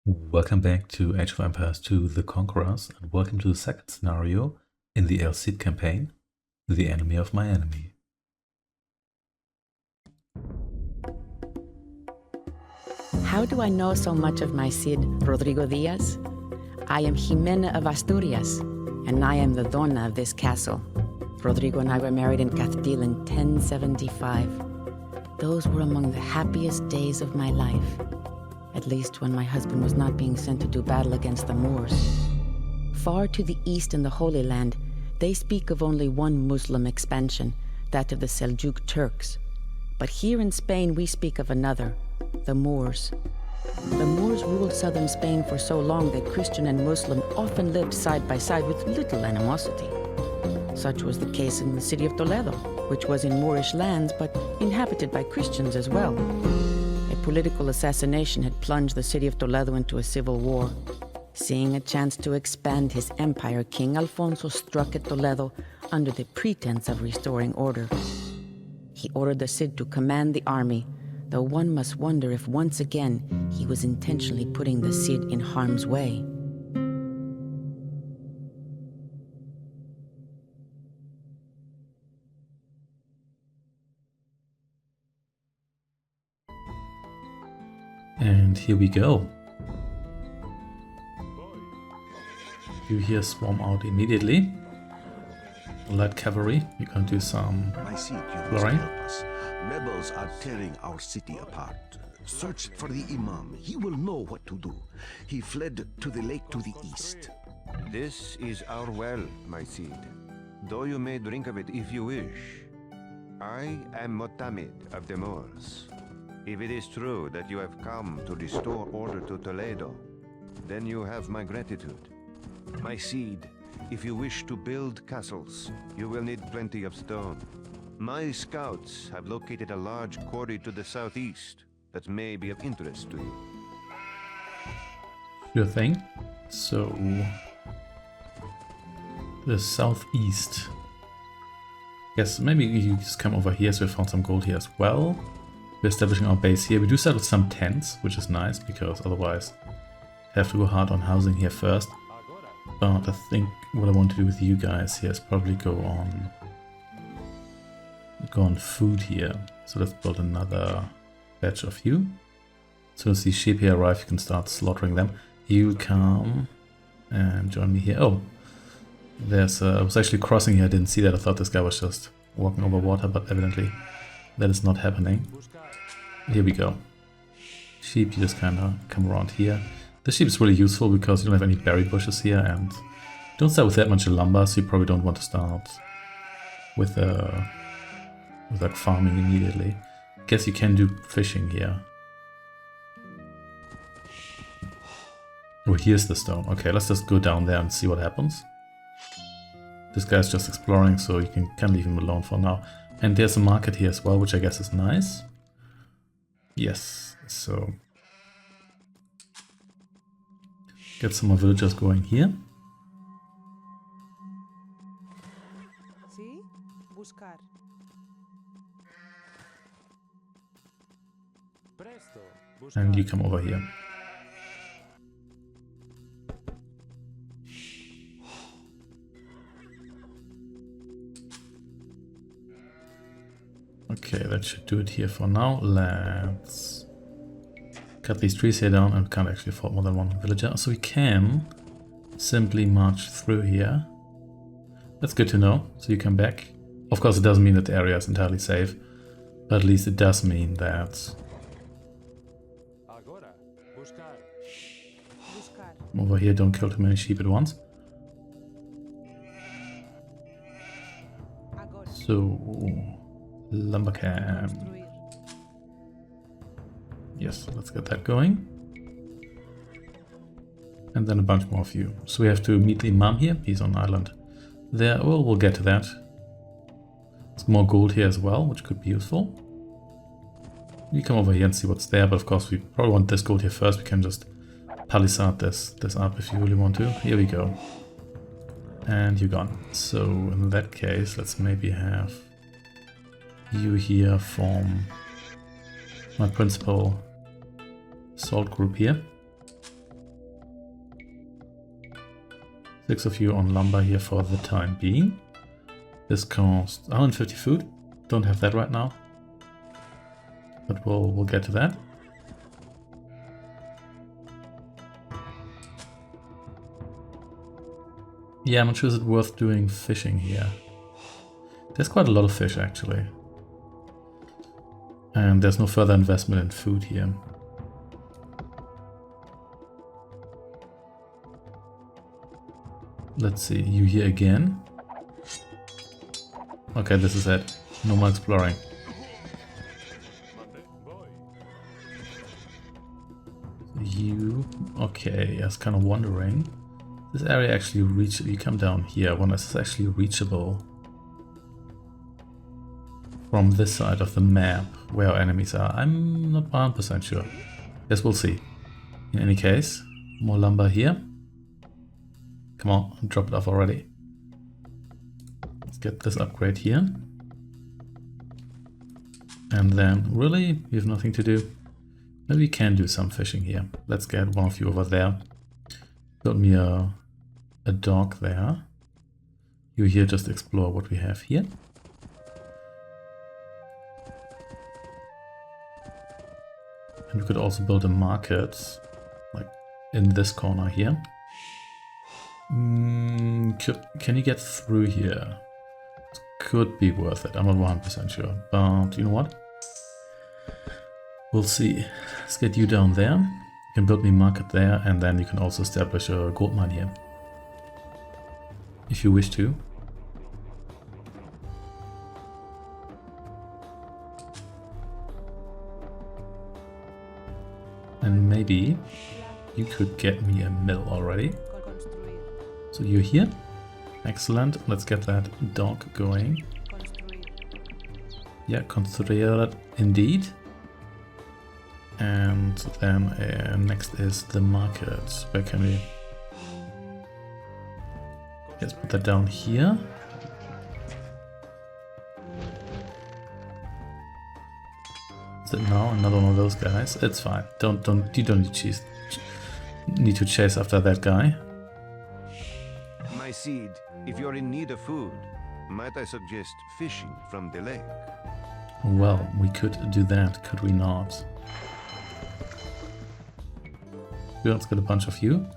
Welcome back to Age of Empires 2 The Conquerors, and welcome to the second scenario in the El Cid campaign, The Enemy of My Enemy. How do I know so much of my Cid, Rodrigo Diaz? I am Jimena of Asturias, and I am the dona of this castle. Rodrigo and I were married in Castile in 1075. Those were among the happiest days of my life. At least when my husband was not being sent to do battle against the Moors. Far to the east in the Holy Land, they speak of only one Muslim expansion, that of the Seljuk Turks. But here in Spain we speak of another, the Moors. The Moors ruled southern Spain for so long that Christian and Muslim often lived side by side with little animosity. Such was the case in the city of Toledo, which was in Moorish lands but inhabited by Christians as well. A political assassination had plunged the city of Toledo into a civil war. Seeing a chance to expand his empire, King Alfonso struck at Toledo under the pretense of restoring order. He ordered the Cid to command the army, though one must wonder if once again he was intentionally putting the Cid in harm's way. And here we go. You hear swarm out immediately. Light cavalry, you can do some exploring. Rebels are tearing our city apart. Search for the Imam. He will know what to do. He fled to the lake to the east. This is our well, my Cid. Though you may drink of it if you wish. I am Motamed of the Moors. If it is true that you have come to restore order to Toledo, then you have my gratitude. My Cid, if you wish to build castles, you will need plenty of stone. My scouts have located a large quarry to the southeast that may be of interest to you. Sure thing. So, the southeast. Yes, maybe you just come over here, so we found some gold here as well. We're establishing our base here. We do start with some tents, which is nice, because otherwise I have to go hard on housing here first. But I think what I want to do with you guys here is probably go on food here. So let's build another batch of you. As soon as these sheep here arrive, you can start slaughtering them. You come and join me here. Oh, I was actually crossing here. I didn't see that. I thought this guy was just walking over water, but evidently that is not happening. Here we go. Sheep, you just kind of come around here. The sheep is really useful because you don't have any berry bushes here and don't start with that much lumber, so you probably don't want to start with like farming immediately. Guess you can do fishing here. Oh, here's the stone. Okay, let's just go down there and see what happens. This guy's just exploring, so you can kind of leave him alone for now. And there's a market here as well, which I guess is nice. Yes, so get some more villagers going here. And you come over here. Okay, that should do it here for now. Let's cut these trees here down, and we can't actually afford more than one villager. So we can simply march through here. That's good to know. So you come back. Of course, it doesn't mean that the area is entirely safe, but at least it does mean that over here, don't kill too many sheep at once. So, lumber camp. Yes, let's get that going. And then a bunch more of you. So we have to meet the Imam here. He's on island there. Well, we'll get to that. There's more gold here as well, which could be useful. You come over here and see what's there, but of course we probably want this gold here first. We can just palisade this up if you really want to. Here we go. And you're gone. So in that case, let's maybe have you here form my principal assault group here. 6 of you on lumber here for the time being. This costs 150 food. Don't have that right now, but we'll get to that. Yeah, I'm not sure is it worth doing fishing here. There's quite a lot of fish actually. And there's no further investment in food here. Let's see, you here again. Okay, this is it. No more exploring. You, okay, I was kind of wondering. This area actually you come down here, when this is actually reachable from this side of the map where our enemies are. I'm not 100% sure. Yes, we'll see. In any case, more lumber here. Come on, drop it off already. Let's get this upgrade here. And then, really, we have nothing to do. Maybe we can do some fishing here. Let's get one of you over there. Build me a dock there. You here just explore what we have here. And we could also build a market, like in this corner here. Can you get through here? It could be worth it. I'm not 100% sure, but you know what? We'll see. Let's get you down there. You can build me a market there, and then you can also establish a gold mine here, if you wish to. And maybe you could get me a mill already. So you're here. Excellent. Let's get that dock going. Yeah, construir indeed. And then next is the market. Where can we... Let's put that down here. Is it now another one of those guys? It's fine. You don't need to chase after that guy. My seed, if you're in need of food, might I suggest fishing from the lake? Well, we could do that, could we not? Let's get a bunch of you,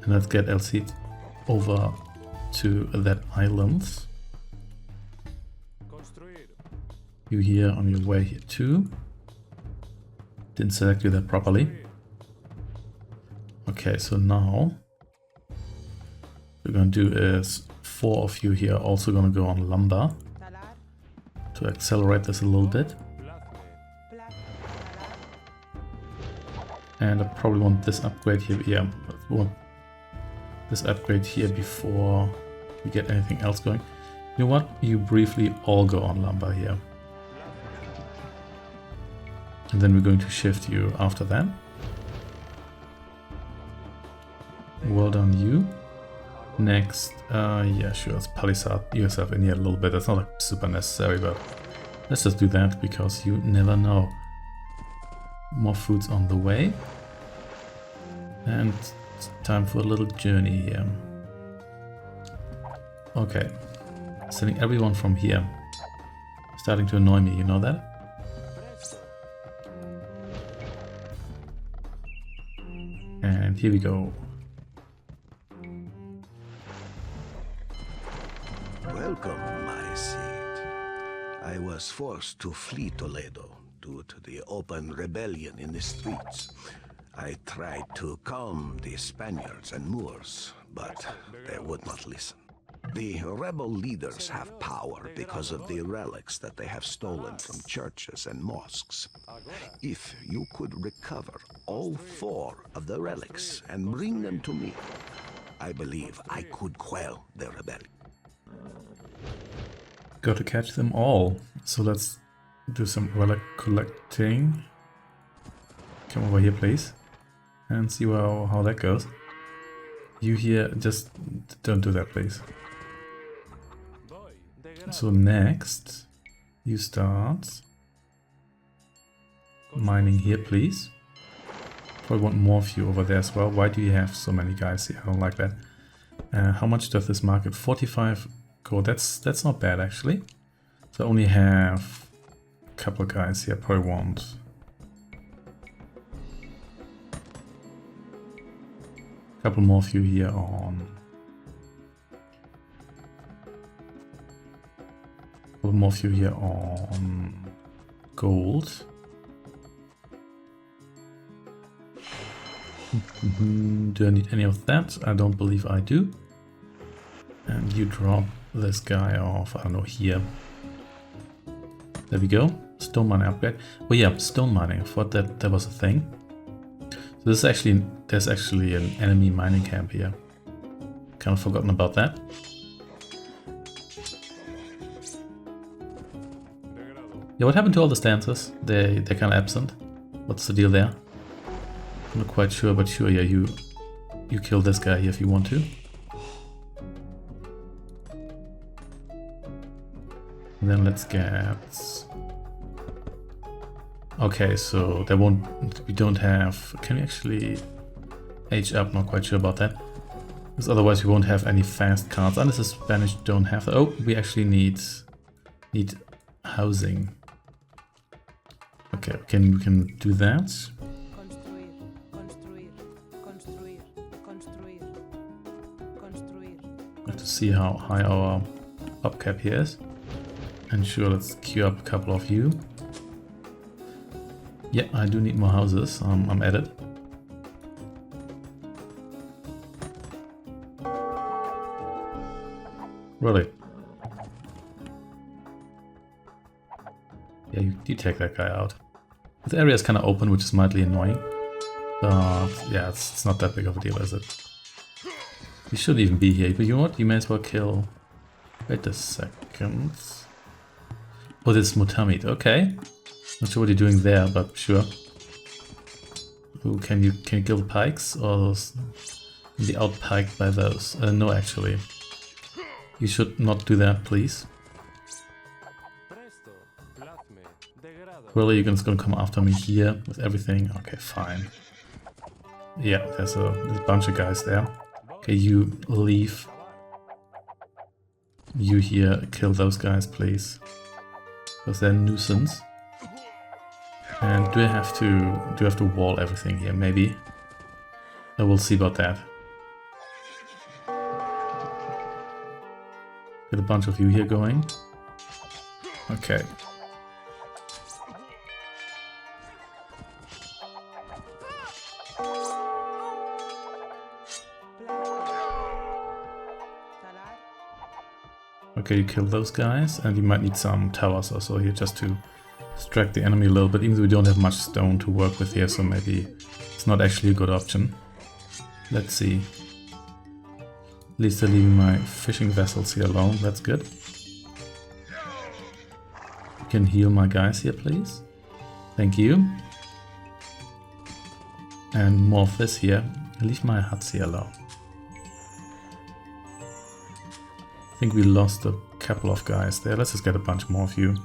and let's get LC over to that island. You here on your way here too. Didn't select you there properly. Okay, so now what we're gonna do is 4 of you here also gonna go on lumber to accelerate this a little bit. And I probably want this upgrade here. Yeah, I want this upgrade here before we get anything else going. You know what? You briefly all go on lumber here. And then we're going to shift you after that. Well done, you. Next, yeah, sure, let's palisade yourself in here a little bit. That's not like super necessary, but let's just do that because you never know. More food's on the way. And it's time for a little journey here. Okay. Sending everyone from here. Starting to annoy me, you know that? And here we go. Welcome, my seed. I was forced to flee Toledo due to the open rebellion in the streets. I tried to calm the Spaniards and Moors, but they would not listen. The rebel leaders have power because of the relics that they have stolen from churches and mosques. If you could recover all 4 of the relics and bring them to me, I believe I could quell the rebellion. Got to catch them all. So let's do some relic collecting. Come over here, please. And see how that goes. You here, just don't do that, please. So next, you start mining here, please. Probably want more of you over there as well. Why do you have so many guys here? I don't like that. How much does this market? 45 gold. That's not bad actually. So I only have a couple of guys here. Probably want a couple more of you here on. A couple more of you here on gold. Do I need any of that? I don't believe I do. And you drop this guy off, I don't know, here. There we go. Stone mining upgrade. Oh yeah, stone mining. I thought that was a thing. So this is actually, there's actually an enemy mining camp here. Kind of forgotten about that. Yeah, what happened to all the stances? They're kind of absent. What's the deal there? I'm not quite sure, but sure, yeah, you kill this guy here if you want to. And then let's get... Okay, so there won't... We don't have... Can we actually age up? Not quite sure about that. Because otherwise we won't have any fast cards. Unless the Spanish don't have... Oh, we actually need housing. Okay, we can do that. We have to see how high our up cap here is. And sure, let's queue up a couple of you. Yeah, I do need more houses. I'm at it. Really? Yeah, you take that guy out. This area is kind of open, which is mildly annoying. But yeah, it's not that big of a deal, is it? You shouldn't even be here, but you know what? You may as well kill... Wait a second. Oh, this is Mutamid. Okay. Not sure what you're doing there, but sure. Ooh, can you kill the pikes? Or those... Be outpiked by those? No, actually. You should not do that, please. Really, you're just gonna come after me here with everything? Okay, fine. Yeah, there's a bunch of guys there. Okay, you leave. You here, kill those guys, please. Because they're a nuisance. And do I have to wall everything here? Maybe. I will see about that. Get a bunch of you here going. Okay. Okay, you kill those guys, and you might need some towers also here just to distract the enemy a little bit, even though we don't have much stone to work with here, so maybe it's not actually a good option. Let's see. At least they're leaving my fishing vessels here alone, that's good. You can heal my guys here, please. Thank you. And more of this here. Leave my huts here alone. I think we lost a couple of guys there. Let's just get a bunch more of you.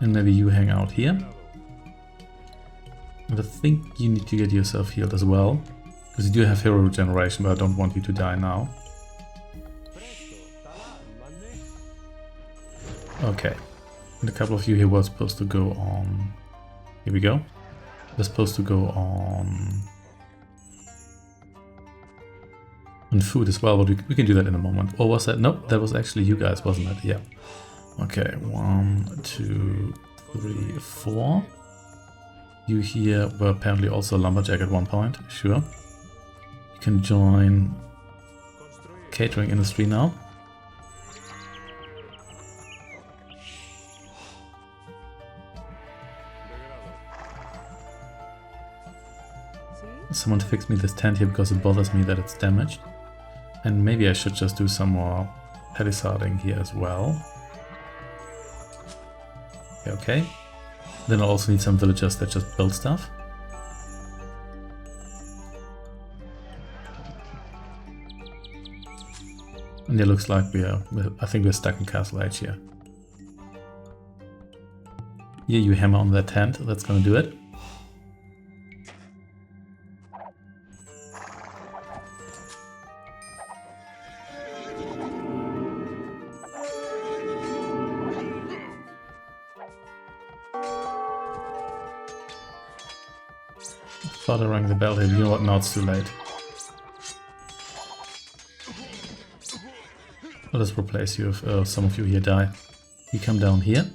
And maybe you hang out here. And I think you need to get yourself healed as well. Because you do have hero regeneration, but I don't want you to die now. Okay. And a couple of you here were supposed to go on... Here we go. They're supposed to go on food as well, but we can do that in a moment. Or was that? Nope, that was actually you guys, wasn't it? Yeah. Okay, 1, 2, 3, 4. You here were apparently also a lumberjack at one point. Sure. You can join catering industry now. Someone fix me this tent here because it bothers me that it's damaged. And maybe I should just do some more palissading here as well. Okay. Then I also need some villagers that just build stuff. And it looks like I think we're stuck in Castle Age here. Here you hammer on that tent, that's gonna do it. Thought I rang the bell here. You know what? Now it's too late. I'll just replace you if some of you here die. You come down here.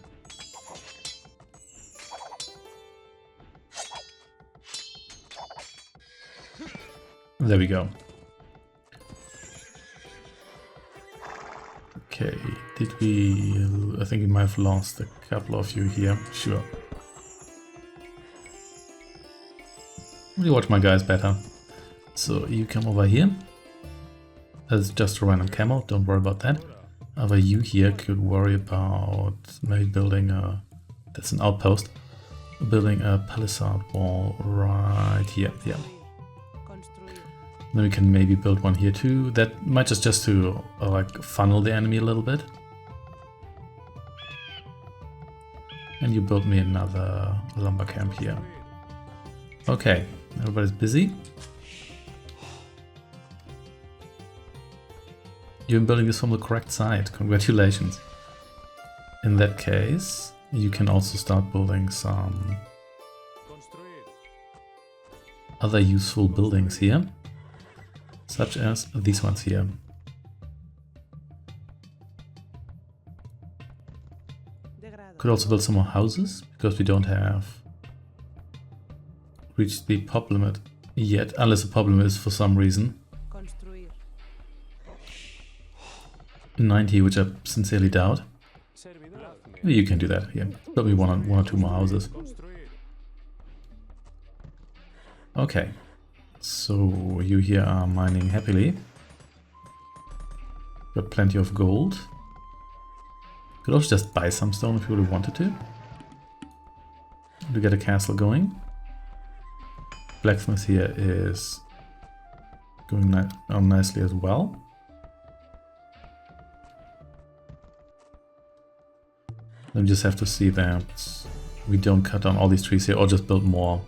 There we go. Okay, did we... I think we might have lost a couple of you here. Sure. Really watch my guys better. So you come over here. That's just a random camel, don't worry about that. However, you here could worry about maybe building a... That's an outpost. Building a palisade wall right here. Yeah. Then we can maybe build one here too. That might just to like funnel the enemy a little bit. And you build me another lumber camp here. Okay, everybody's busy. You've been building this from the correct side. Congratulations. In that case, you can also start building some other useful buildings here. Such as these ones here. Could also build some more houses, because we don't have reached the pop limit yet, unless the pop limit is for some reason 90, which I sincerely doubt. You can do that, yeah. Build me one or two more houses. Okay. So you here are mining happily. Got plenty of gold. Could also just buy some stone if you really wanted to. To get a castle going. Blacksmith here is going on nicely as well. Then we just have to see that we don't cut down all these trees here or just build more.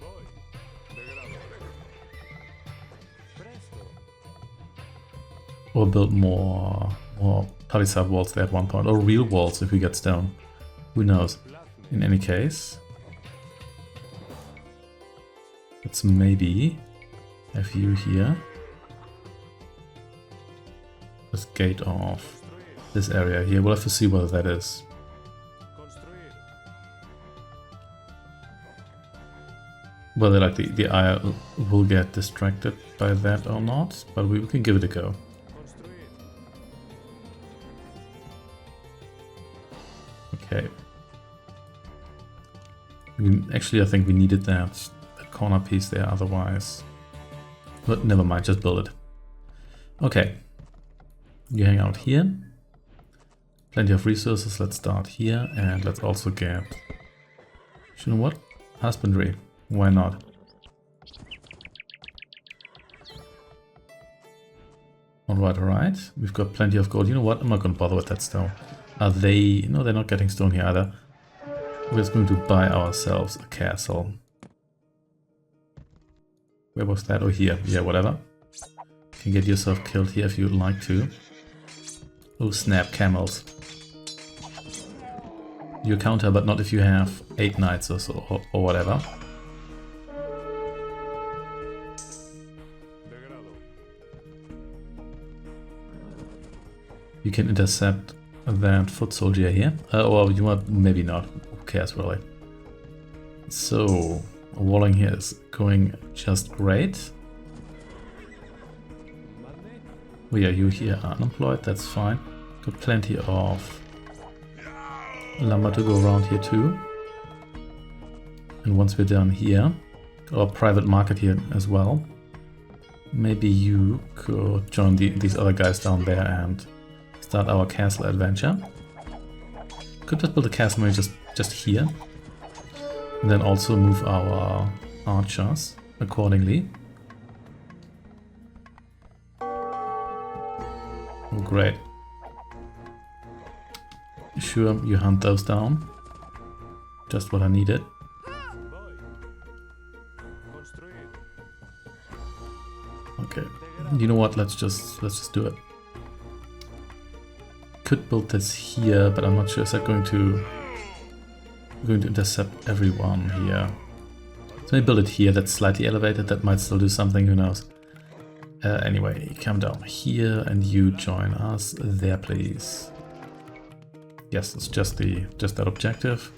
Or build more palisade walls there at one point, or real walls if we get stone. Who knows? In any case, let's maybe have you here. Let's gate off this area here. We'll have to see whether that is. Whether like the eye will get distracted by that or not, but we can give it a go. Okay. Actually, I think we needed that corner piece there otherwise. But never mind, just build it. Okay. You hang out here. Plenty of resources. Let's start here and let's also get... You know what? Husbandry. Why not? Alright. We've got plenty of gold. You know what? I'm not going to bother with that stone. Are they... No, they're not getting stone here either. We're just going to buy ourselves a castle. Where was that? Oh, here. Yeah, whatever. You can get yourself killed here if you'd like to. Oh, snap, camels. You counter, but not if you have 8 knights or so, or whatever. You can intercept that foot soldier here. Or you might, maybe not. Who cares really? So, walling here is going just great. Oh yeah, you here are unemployed, that's fine. Got plenty of lumber to go around here too. And once we're done here, got our private market here as well. Maybe you could join these other guys down there and start our castle adventure. Could just build a castle maybe just here. And then also move our archers accordingly. Oh, great. Sure, you hunt those down. Just what I needed. Okay. You know what? Let's just do it. Could build this here, but I'm not sure. Is that going to intercept everyone here? So maybe build it here, that's slightly elevated, that might still do something, who knows. Anyway, come down here and you join us there, please. Yes, it's just that objective.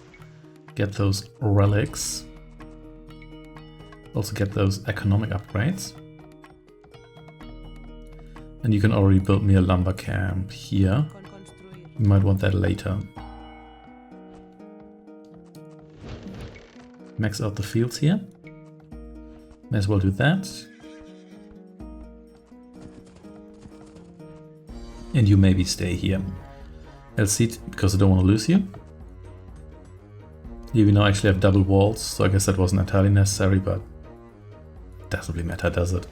Get those relics. Also get those economic upgrades. And you can already build me a lumber camp here. You might want that later. Max out the fields here. May as well do that. And you maybe stay here. I'll see it because I don't want to lose you. Here we now actually have double walls, so I guess that wasn't entirely necessary, but it doesn't really matter, does it?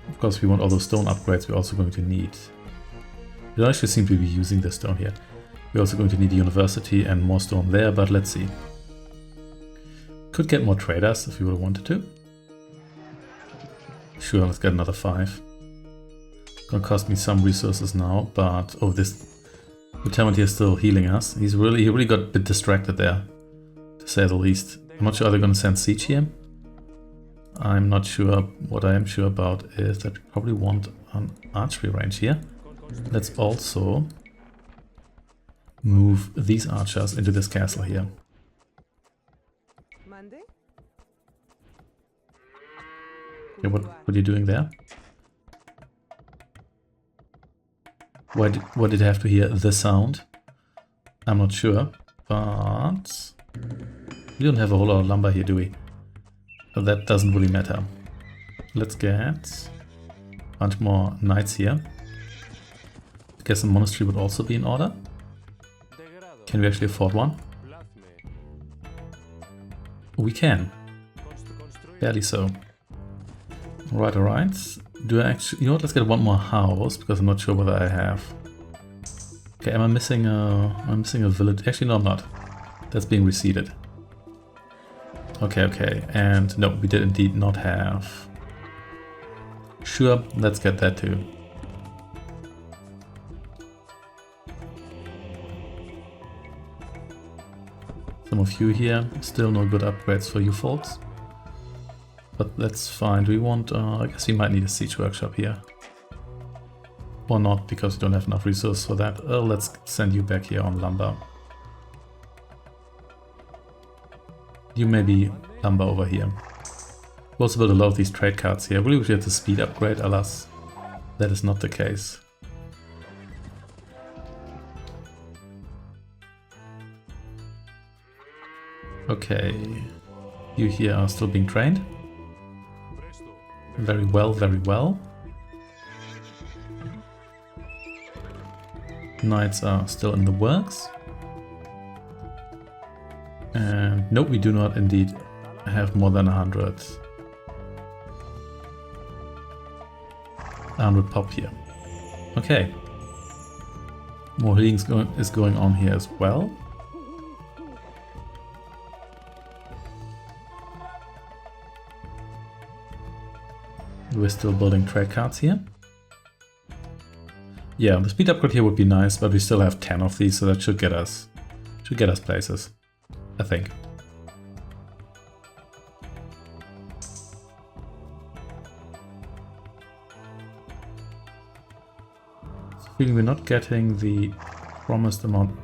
Of course, if we want all those stone upgrades, we're also going to need... We don't actually seem to be using this stone here. We're also going to need a university and more stone there, but let's see. Could get more traders if we would have wanted to. Sure, let's get another 5. Gonna cost me some resources now, but oh, this lieutenant here is still healing us. He really got a bit distracted there, to say the least. I'm not sure are they gonna send siege here. I'm not sure. What I am sure about is that we probably want an archery range here. Let's also move these archers into this castle here. Okay, what are you doing there? Why did I have to hear the sound? I'm not sure, but we don't have a whole lot of lumber here, do we? But that doesn't really matter. Let's get a bunch more knights here. I guess a monastery would also be in order. Can we actually afford one? We can. Barely so. Alright. Do I actually... You know what, let's get one more house, because I'm not sure whether I have... Okay, am I missing a village? Actually, no, I'm not. That's being reseeded. Okay. And no, we did indeed not have... Sure, let's get that too. Some of you here, still no good upgrades for you folks. But that's fine. Do we want... I guess we might need a siege workshop here. Or not, because we don't have enough resources for that. Let's send you back here on lumber. You may be lumber over here. We also build a lot of these trade cards here. Really wish we had the speed upgrade, alas. That is not the case. Okay. You here are still being trained. Very well, very well. Knights are still in the works. And no, we do not indeed have more than 100 pop here. Okay. More healing is going on here as well. We're still building trade cards here. Yeah, the speed upgrade here would be nice, but we still have 10 of these, so that should get us places, I think. Feeling we're not getting the promised amount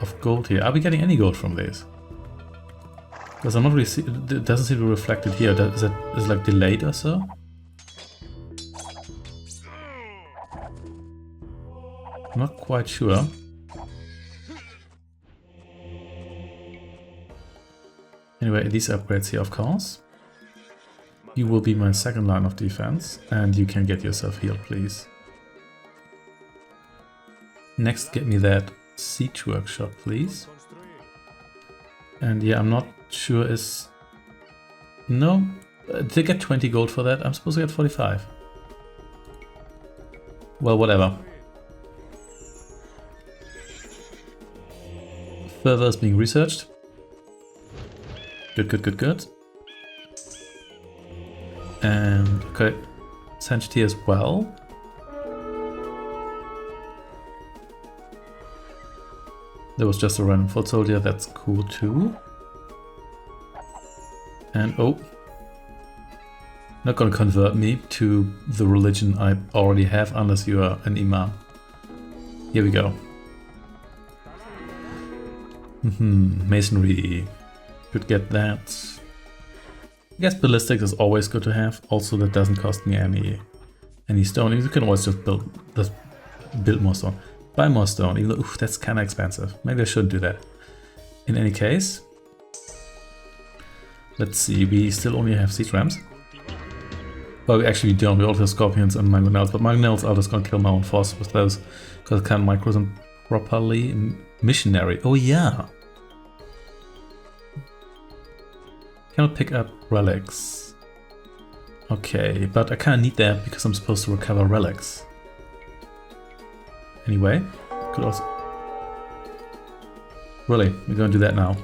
of gold here. Are we getting any gold from this? Because I'm not really it doesn't seem to be reflected here. Is it like delayed or so? I'm not quite sure. Anyway, these upgrades here, of course. You will be my second line of defense, and you can get yourself healed, please. Next, get me that siege workshop, please. And yeah, I'm not sure is... No? Did I get 20 gold for that? I'm supposed to get 45. Well, whatever. Further is being researched. Good. And okay, Sanctity as well. There was just a random foot soldier, that's cool too. And oh, not gonna convert me to the religion I already have unless you are an imam. Here we go. Masonry. Could get that. I guess ballistics is always good to have. Also, that doesn't cost me any stone. You can always just build more stone. Buy more stone, even though that's kind of expensive. Maybe I shouldn't do that. In any case, let's see. We still only have siege rams. Well, we actually don't. We also have scorpions and mangonels, but mangonels are just gonna kill my own force with those because I can't micro them properly. Missionary. Oh yeah. Cannot pick up relics. Okay, but I kinda need that because I'm supposed to recover relics. Anyway, could also... Really, we're gonna do that now.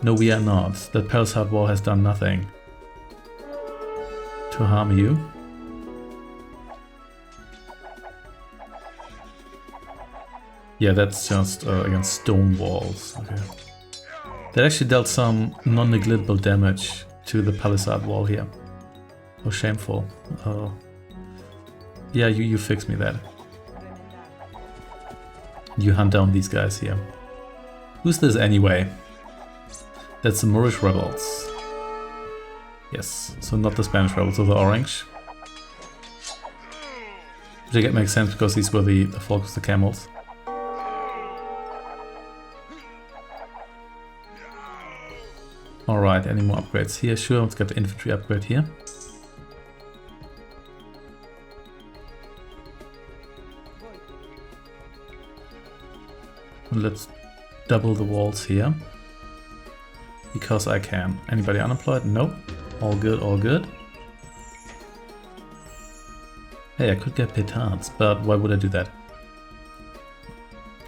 No, we are not. That palisade wall has done nothing to harm you. Yeah, that's just against stone walls. Okay. That actually dealt some non-negligible damage to the palisade wall here. Oh, shameful. Yeah, you fix me that. You hunt down these guys here. Who's this anyway? That's the Moorish rebels. Yes, so not the Spanish rebels, so the orange. Which I get makes sense because these were the folk of the camels. Alright, any more upgrades here? Sure, let's get the infantry upgrade here. And let's double the walls here. Because I can. Anybody unemployed? Nope. All good, all good. Hey, I could get petards, but why would I do that?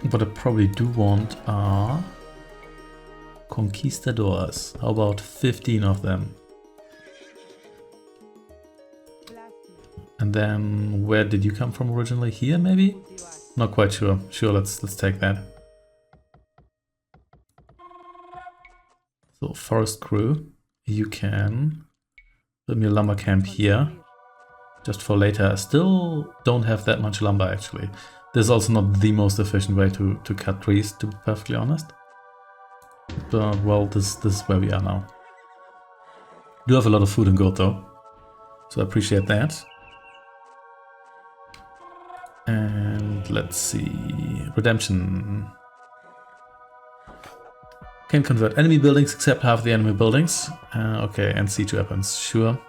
What I probably do want are... Conquistadors. How about 15 of them? And then where did you come from originally? Here maybe? Not quite sure. Sure, let's take that. So forest crew, you can build me a lumber camp here. Just for later. I still don't have that much lumber actually. This is also not the most efficient way to cut trees, to be perfectly honest. But, well, this is where we are now. Do have a lot of food and gold though, so I appreciate that. And let's see, redemption. Can convert enemy buildings except half the enemy buildings. Okay, and siege weapons, sure.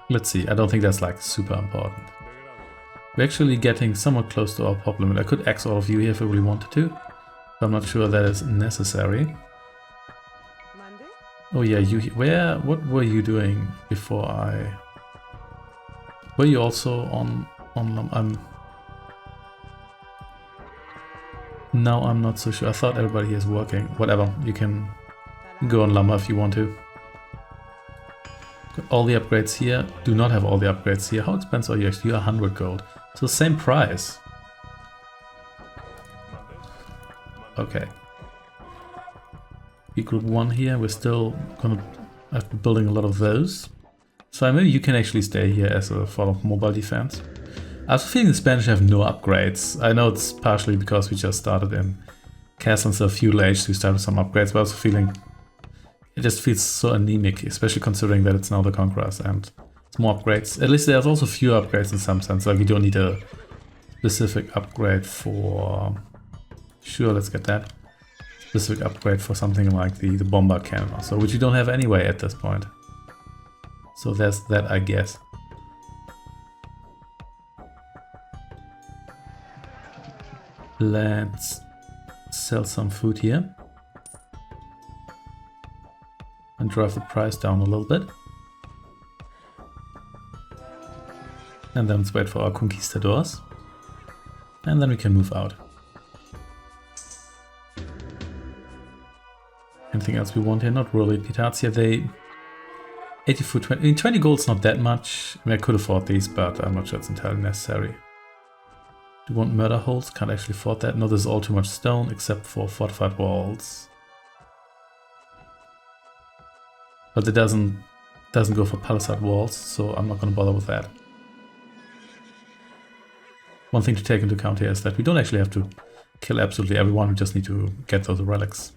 Let's see, I don't think that's like super important. We're actually getting somewhat close to our pop limit. I could axe all of you here if I really wanted to, but I'm not sure that is necessary. Oh yeah, you. What were you doing before I? Were you also on? Now I'm not so sure. I thought everybody here is working. Whatever, you can go on lumber if you want to. Got all the upgrades here. Do not have all the upgrades here. How expensive are you actually? You are 100 gold. So same price. Okay. B group 1 here. We're still gonna have to building a lot of those. So maybe you can actually stay here as a sort of mobile defense. I was feeling the Spanish have no upgrades. I know it's partially because we just started in Castles of Feudal Age, so we started some upgrades, but I was feeling it just feels so anemic, especially considering that it's now the Conquerors and it's more upgrades. At least there's also fewer upgrades in some sense, like you don't need a specific upgrade for... Sure, let's get that. Specific upgrade for something like the bomber cannon also, which you don't have anyway at this point. So there's that, I guess. Let's sell some food here. And drive the price down a little bit. And then let's wait for our conquistadors. And then we can move out. Anything else we want here? Not really. Petards here, they... 80 food, 20... I mean, 20 gold's not that much. I mean, I could afford these, but I'm not sure it's entirely necessary. Do you want murder holes? Can't actually afford that. No, this is all too much stone except for fortified walls. But it doesn't go for palisade walls, so I'm not going to bother with that. One thing to take into account here is that we don't actually have to kill absolutely everyone, we just need to get those relics.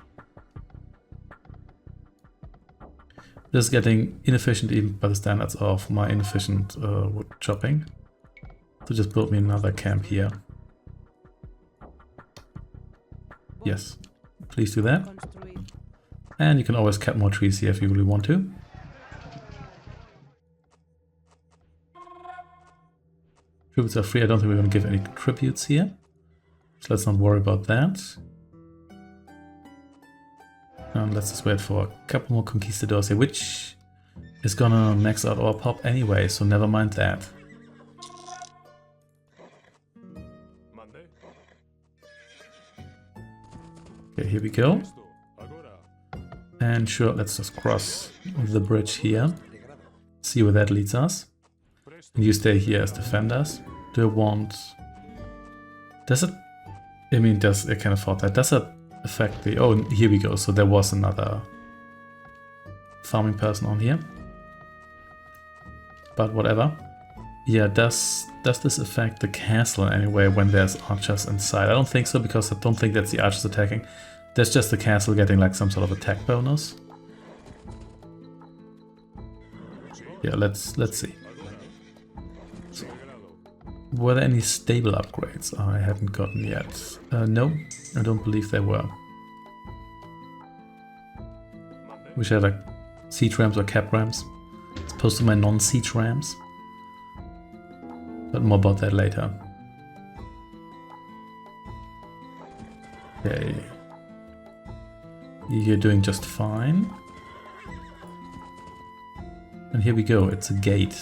This is getting inefficient even by the standards of my inefficient wood chopping. So just build me another camp here. Yes, please do that. And you can always cut more trees here if you really want to. Tributes are free, I don't think we're going to give any tributes here. So let's not worry about that. And let's just wait for a couple more conquistadors here, which is gonna max out our pop anyway, so never mind that. Okay, here we go. And sure, let's just cross the bridge here. See where that leads us. And you stay here as defenders. Do I want... Does it... I mean, I can afford that. Does it affect the... Oh, here we go. So there was another farming person on here. But whatever. Yeah, does this affect the castle in any way when there's archers inside? I don't think so, because I don't think that's the archers attacking. That's just the castle getting like some sort of attack bonus. Yeah, let's see. So, were there any stable upgrades I haven't gotten yet? No, I don't believe there were. Wish I had like siege rams or cap rams, as opposed to my non-siege rams. But more about that later. Okay. You're doing just fine. And here we go, it's a gate.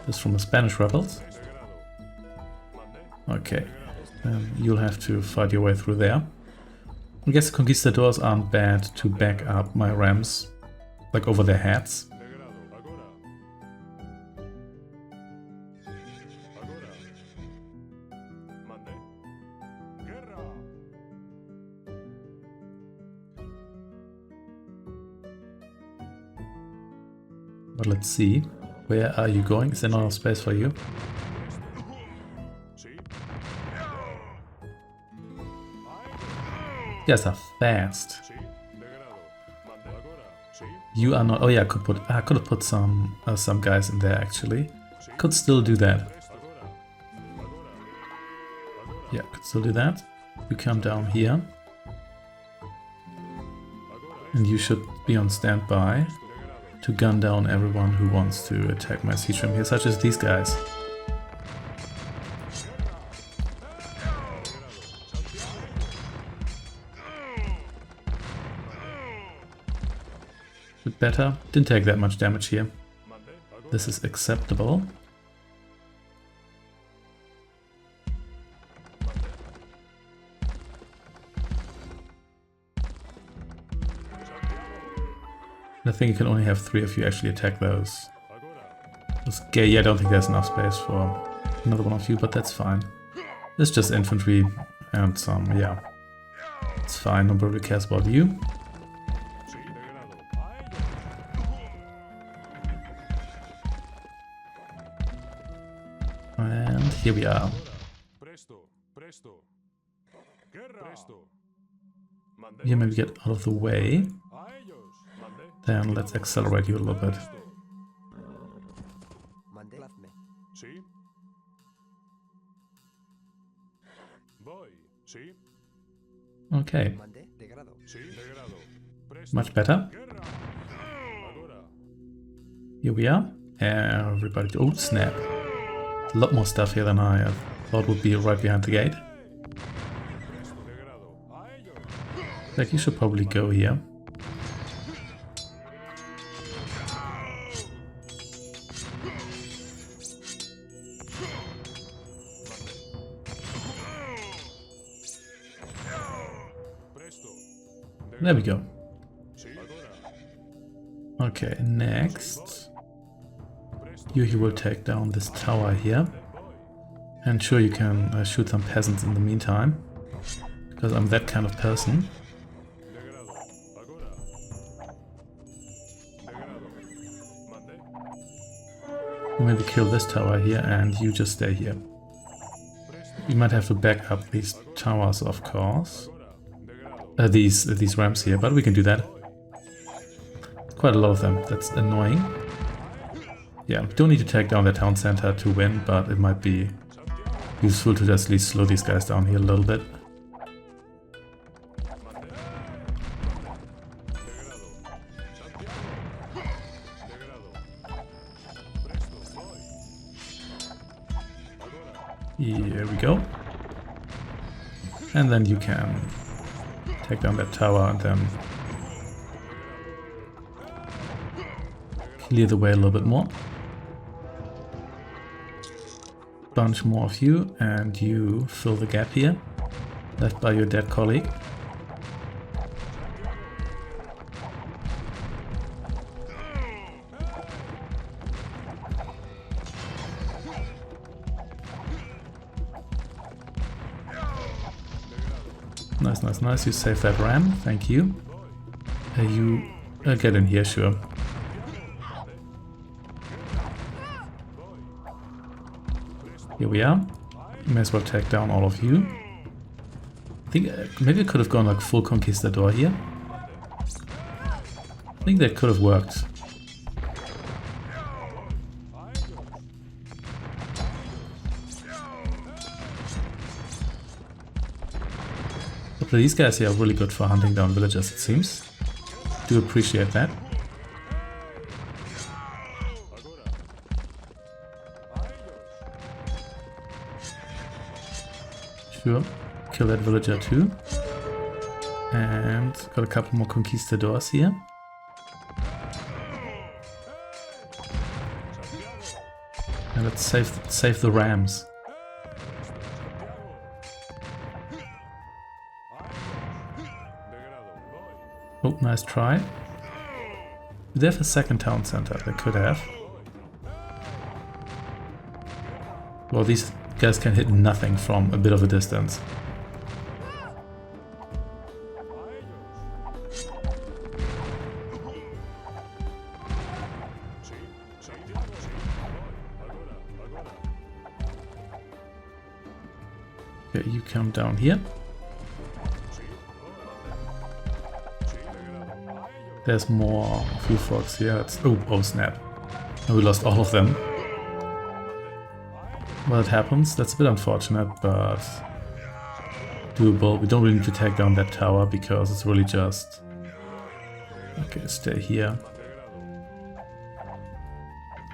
This is from the Spanish rebels. Okay, you'll have to fight your way through there. I guess the conquistadors aren't bad to back up my rams, like over their heads. But let's see, where are you going? Is there not enough space for you? Yes, are fast. You are not. Oh yeah, I could have put some guys in there actually. Could still do that. Yeah, could still do that. You come down here, and you should be on standby to gun down everyone who wants to attack my siege ram here, such as these guys. Bit better. Didn't take that much damage here. This is acceptable. I think you can only have 3 of you actually attack those. Okay, yeah, I don't think there's enough space for another one of you, but that's fine. It's just infantry and some, yeah. It's fine, nobody cares about you. And here we are. Here, maybe get out of the way. Then let's accelerate you a little bit. Okay. Much better. Here we are. Everybody. Oh, snap. A lot more stuff here than I thought would be right behind the gate. Like, you should probably go here. There we go. Okay, next. You will take down this tower here. And sure, you can shoot some peasants in the meantime, because I'm that kind of person. Maybe kill this tower here and you just stay here. You might have to back up these towers, of course. These ramps here, but we can do that. Quite a lot of them. That's annoying. Yeah, we don't need to take down the town center to win, but it might be useful to just at least slow these guys down here a little bit. Here we go. And then you can take down that tower and then clear the way a little bit more. Bunch more of you, and you fill the gap here, left by your dead colleague. Nice, nice, nice. You saved that ram. Thank you. You get in here, sure. Here we are. May as well take down all of you. I think maybe I could have gone like full conquistador here. I think that could have worked. But these guys here are really good for hunting down villagers, it seems. Do appreciate that. Sure, kill that villager too. And got a couple more conquistadors here. And let's save the rams. Oh, nice try. Do they have a second town center? They could have. Well, these guys can hit nothing from a bit of a distance. Okay, you come down here. There's more few folks here. Oh snap. And we lost all of them. Well, it happens. That's a bit unfortunate, but doable. We don't really need to take down that tower because it's really just... Okay, stay here.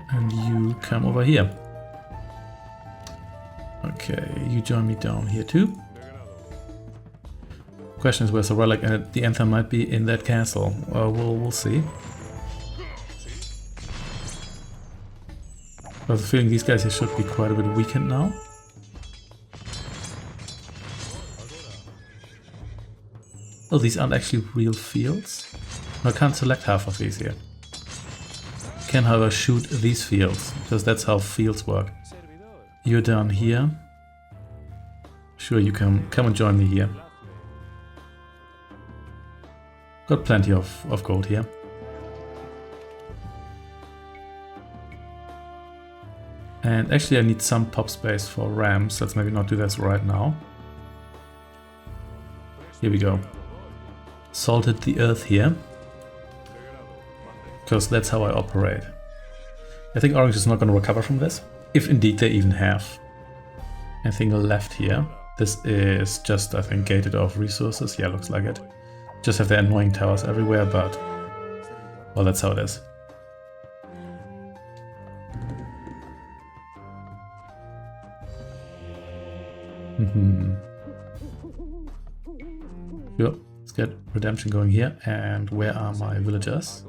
And you come over here. Okay, you join me down here too. Question is where's the relic, and the anthem might be in that castle. We'll see. I have a feeling these guys here should be quite a bit weakened now. Oh, these aren't actually real fields. I can't select half of these here. Can, however, shoot these fields, because that's how fields work. You're down here. Sure, you can come and join me here. Got plenty of gold here. And actually I need some pop space for rams. Let's maybe not do this right now. Here we go. Salted the earth here. Because that's how I operate. I think Orange is not going to recover from this. If indeed they even have anything left here. This is just, I think, gated off resources. Yeah, looks like it. Just have the annoying towers everywhere, but... well, that's how it is. Sure, let's get redemption going here. And where are my villagers?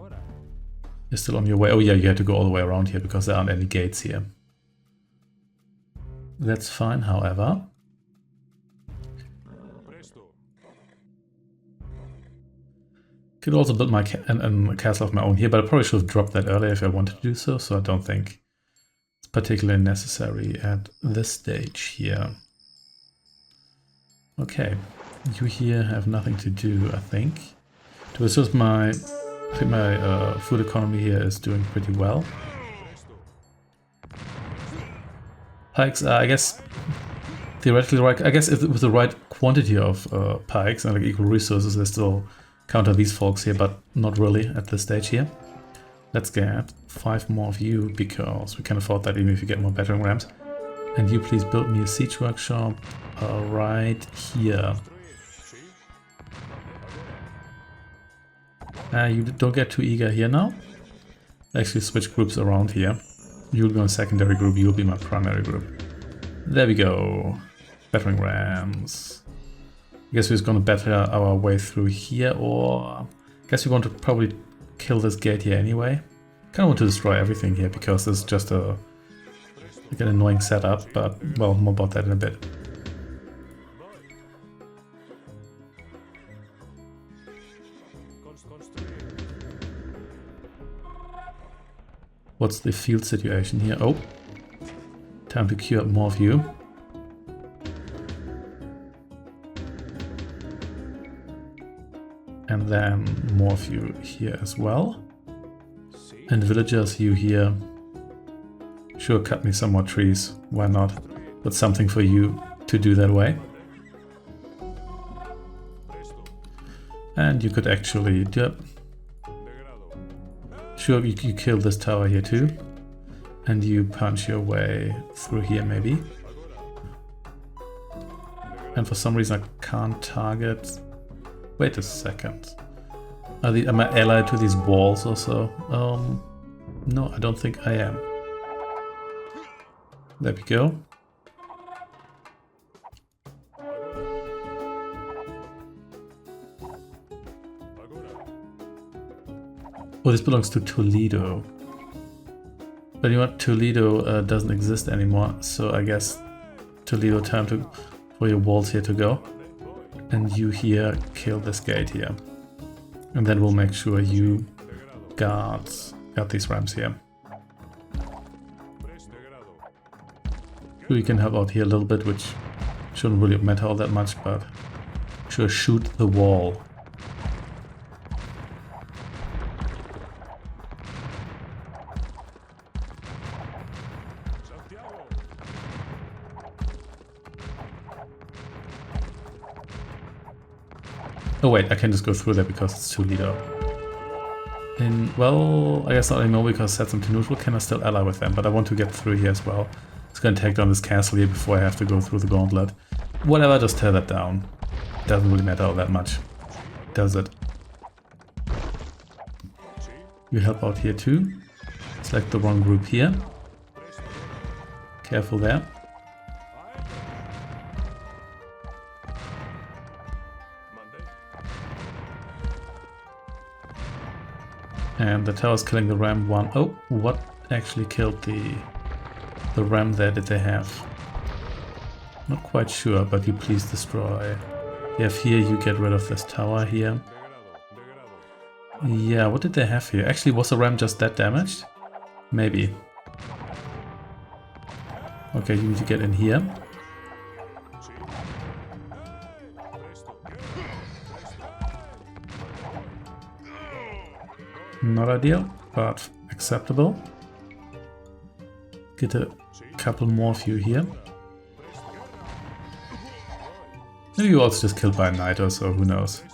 You're still on your way. Oh yeah, you had to go all the way around here because there aren't any gates here. That's fine, however. Could also build my a castle of my own here, but I probably should have dropped that earlier if I wanted to do so, so I don't think it's particularly necessary at this stage here. Okay, you here have nothing to do, I think. It's just I think my food economy here is doing pretty well. Pikes, I guess, theoretically right. I guess if with the right quantity of pikes and like equal resources, they still counter these folks here, but not really at this stage here. Let's get 5 more of you because we can afford that even if you get more battering rams. And you please build me a siege workshop right here. You don't get too eager here now. Actually switch groups around here. You'll be my secondary group, you'll be my primary group. There we go. Battering rams. I guess we're just gonna batter our way through here, or I guess we want to probably kill this gate here anyway. Kinda want to destroy everything here because this is just like an annoying setup, but well, more about that in a bit. What's the field situation here? Oh, time to queue up more of you. And then more of you here as well. And villagers, you here. Sure, cut me some more trees. Why not? That's something for you to do that way. And you could actually do it. Sure, you kill this tower here too. And you punch your way through here maybe. And for some reason I can't target... Wait a second. Am I allied to these walls also? No, I don't think I am. There we go. Oh, this belongs to Toledo. But you know what? Toledo doesn't exist anymore, so I guess Toledo, time for your walls here to go. And you here kill this gate here. And then we'll make sure you got these rams here. You can help out here a little bit, which shouldn't really matter all that much, but sure, shoot the wall. Oh wait, I can just go through there because it's Toledo. Well, I guess not anymore because set them to neutral. Can I still ally with them? But I want to get through here as well. It's gonna take down this castle here before I have to go through the gauntlet. Whatever, just tear that down. Doesn't really matter all that much, does it? You help out here too. Select the wrong group here. Careful there. And the tower's killing the ram one. Oh, what actually killed the ram there did they have? Not quite sure, but you please destroy. You have here, you get rid of this tower here. Yeah, what did they have here? Actually, was the ram just that damaged? Maybe. Okay, you need to get in here. Not ideal, but acceptable. Get a couple more of you here. Maybe you also just killed by a knight or so, who knows.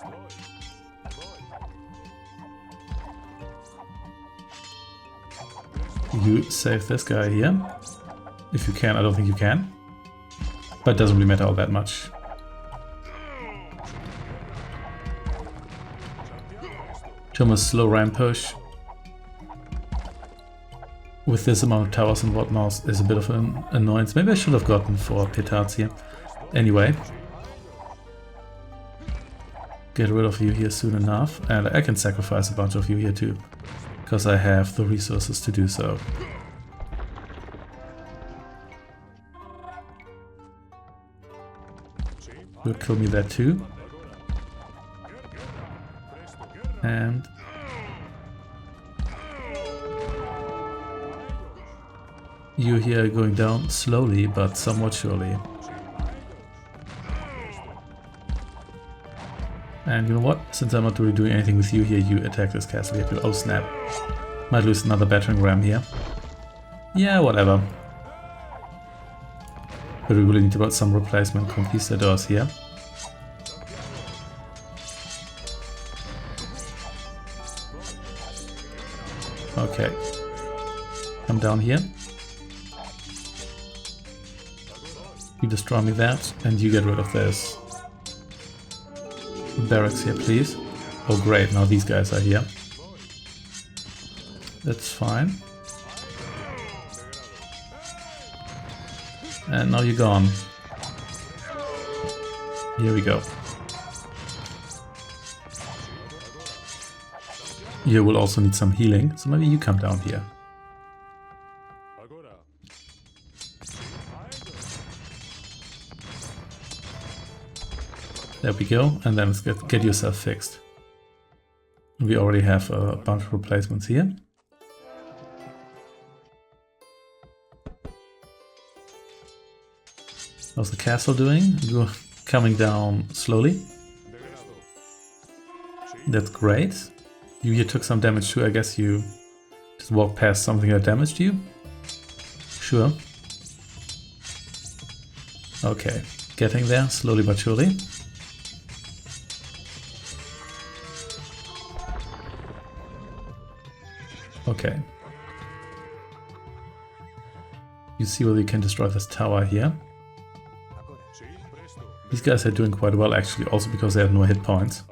You save this guy here. If you can, I don't think you can. But it doesn't really matter all that much. Thomas' slow ram push with this amount of towers and whatnot is a bit of an annoyance. Maybe I should have gotten 4 petards here. Anyway, get rid of you here soon enough, and I can sacrifice a bunch of you here too, because I have the resources to do so. You'll kill me there too. And You here are going down slowly, but somewhat surely. And you know what? Since I'm not really doing anything with you here, you attack this castle here too. Oh snap. Might lose another battering ram here. Yeah, whatever. But we really need to build some replacement conquistadors here. Okay. Come down here. You destroy me that, and you get rid of this. Barracks here, please. Oh great, now these guys are here. That's fine. And now you're gone. Here we go. You will also need some healing, so maybe you come down here. There we go, and then let's get yourself fixed. We already have a bunch of replacements here. How's the castle doing? You're coming down slowly. That's great. You here took some damage too. I guess you just walked past something that damaged you. Sure. Okay, getting there slowly but surely. Okay. You see whether you can destroy this tower here. These guys are doing quite well actually, also because they have no hit points.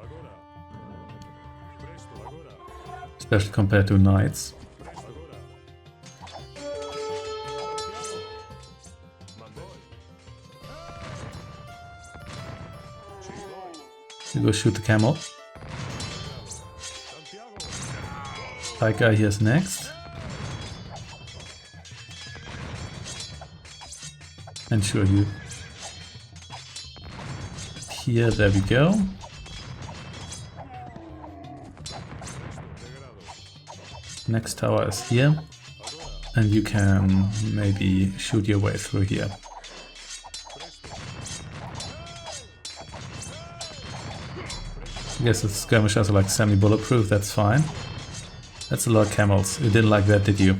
Especially compared to knights. You go shoot the camel. That guy here's next. And sure you. Here, there we go. Next tower is here. And you can maybe shoot your way through here. I guess the skirmishers are like semi-bulletproof, that's fine. That's a lot of camels. You didn't like that, did you?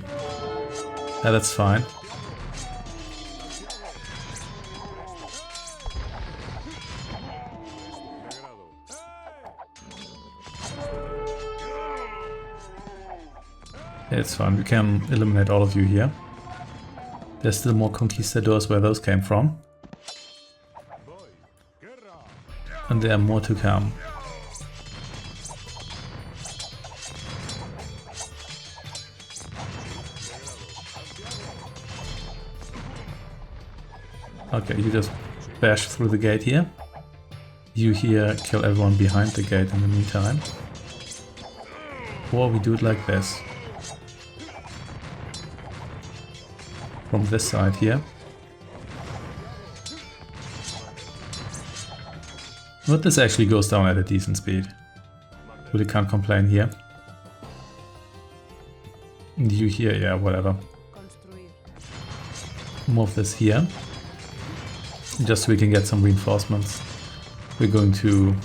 Yeah, that's fine. Yeah, it's fine. We can eliminate all of you here. There's still more conquistadors where those came from. And there are more to come. Okay, you just bash through the gate here. You here kill everyone behind the gate in the meantime. Or we do it like this. From this side here. But this actually goes down at a decent speed. Really can't complain here. And you here, yeah, whatever. Move this here. Just so we can get some reinforcements. We're going to...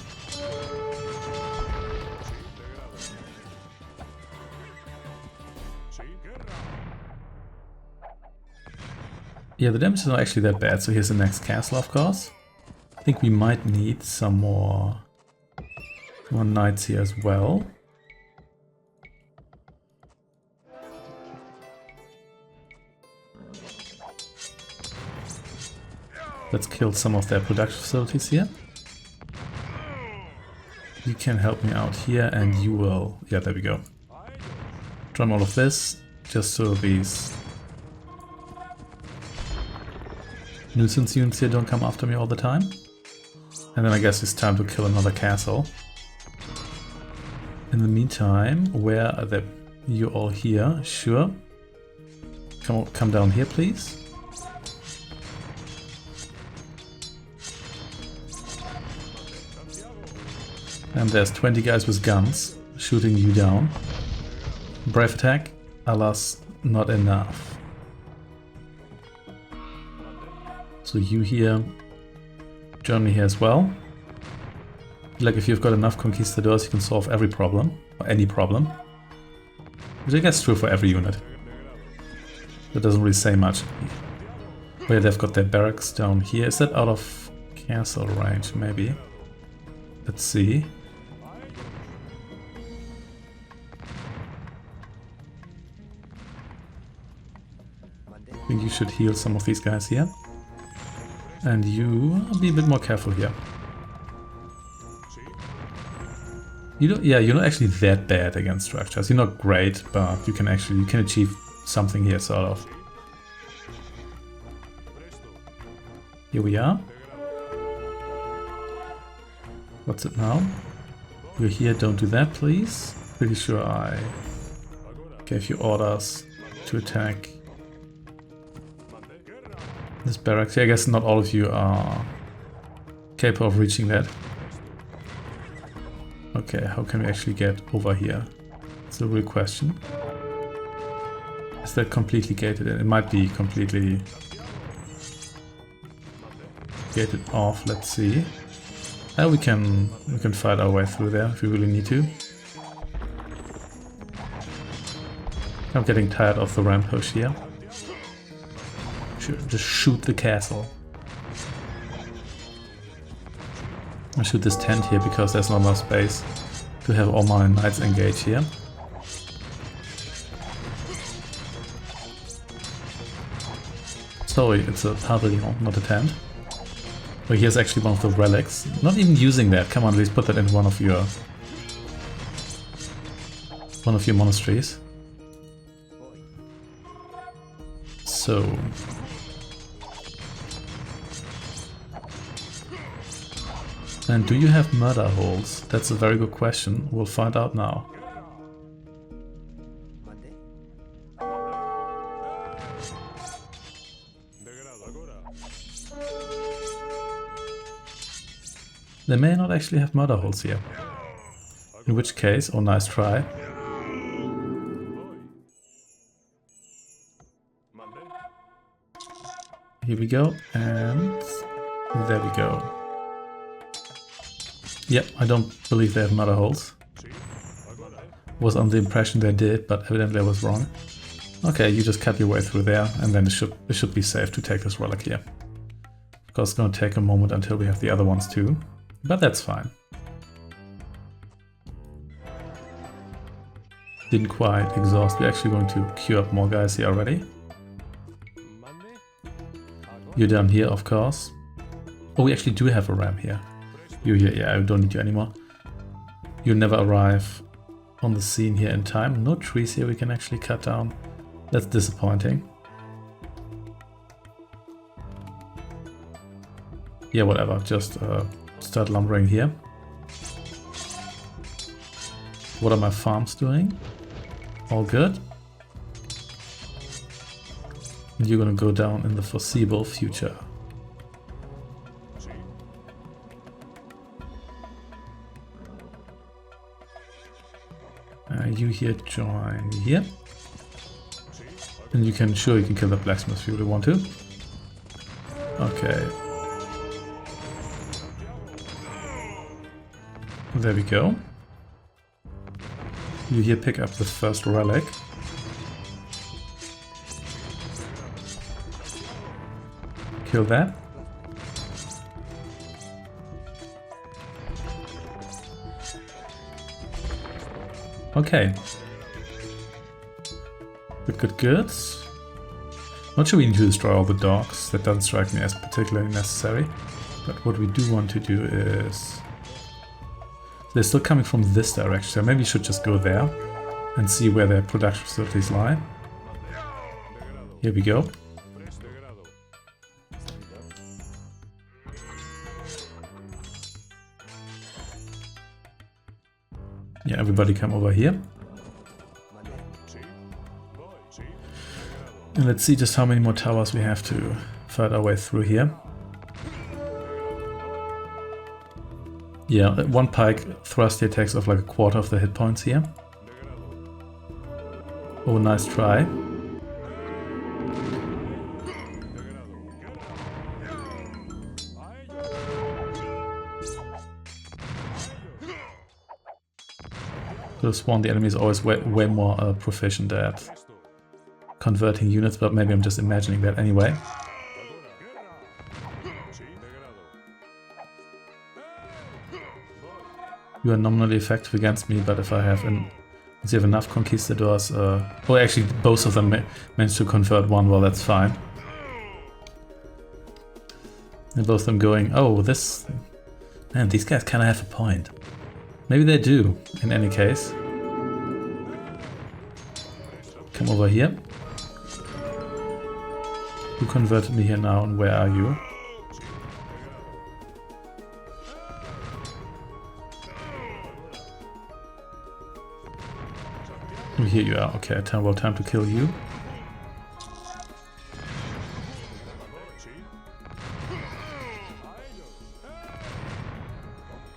Yeah, the damage is not actually that bad, so here's the next castle, of course. I think we might need some more knights here as well. Let's kill some of their production facilities here. You can help me out here and you will... Yeah, there we go. Drum all of this, just so these nuisance units here don't come after me all the time. And then I guess it's time to kill another castle. In the meantime, where are they? You all here? Sure. Come down here, please. And there's 20 guys with guns shooting you down. Brave attack, alas, not enough. So you here, Germany here as well. Like if you've got enough conquistadors, you can solve every problem, or any problem. Which I guess true for every unit. That doesn't really say much. Where they've got their barracks down here. Is that out of castle range? Maybe. Let's see. I think you should heal some of these guys here. And you be a bit more careful here. You're not actually that bad against structures. You're not great, but you can achieve something here, sort of. Here we are. What's it now? You're here, don't do that, please. Pretty sure I gave you orders to attack this barracks. I guess not all of you are capable of reaching that. Okay, how can we actually get over here? It's a real question. Is that completely gated in? It might be completely gated off. Let's see. We can fight our way through there if we really need to. I'm getting tired of the ramp push here. Just shoot the castle. I shoot this tent here because there's not enough space to have all my knights engage here. Sorry, it's a pavilion, not a tent. But here's actually one of the relics. Not even using that. Come on, please put that in one of your monasteries. So and do you have murder holes? That's a very good question. We'll find out now. They may not actually have murder holes here. In which case, oh nice try. Here we go, and there we go. Yep, I don't believe they have murder holes. Was under the impression they did, but evidently I was wrong. Okay, you just cut your way through there, and then it should be safe to take this relic here. Of course, it's gonna take a moment until we have the other ones too, but that's fine. Didn't quite exhaust. We're actually going to queue up more guys here already. You're down here, of course. Oh, we actually do have a ramp here. You're here, yeah, I don't need you anymore. You never arrive on the scene here in time. No trees here we can actually cut down. That's disappointing. Yeah, whatever, just start lumbering here. What are my farms doing? All good. And you're gonna go down in the foreseeable future. You here join here. And you can kill the blacksmith if you really want to. Okay. There we go. You here pick up the first relic. Kill that. Okay. Good. Not sure we need to destroy all the dogs. That doesn't strike me as particularly necessary. But what we do want to do is... They're still coming from this direction, so maybe we should just go there and see where their production facilities lie. Here we go. Yeah, everybody come over here. And let's see just how many more towers we have to fight our way through here. Yeah, one pike thrust here takes off like a quarter of the hit points here. Oh, nice try. Could have sworn the enemy is always way more proficient at converting units, but maybe I'm just imagining that anyway. You are nominally effective against me, but if I have once you have enough conquistadors, oh, actually both of them managed to convert one. Well, that's fine. And both of them going, oh, this, man, these guys kind of have a point. Maybe they do. In any case, come over here. Who converted me here now, and where are you? Oh, here you are. Okay, well, time to kill you.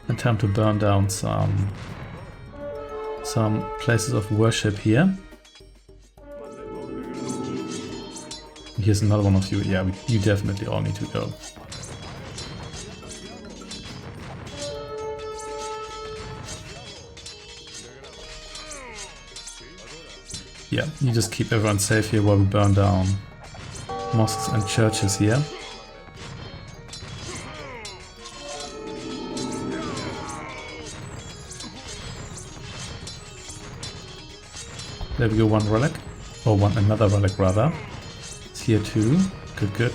And time to burn down some places of worship here. Here's another one of you. Yeah, you definitely all need to go. Yeah, you just keep everyone safe here while we burn down mosques and churches here. There we go, one relic. Or another relic rather. It's here too. Good.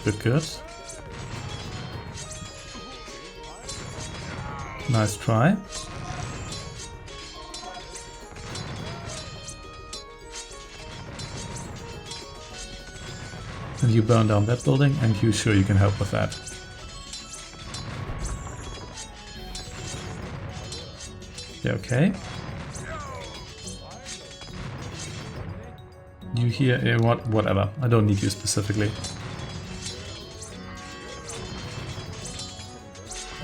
Nice try. And you burn down that building, and you sure you can help with that. Yeah, okay. You here, whatever. I don't need you specifically.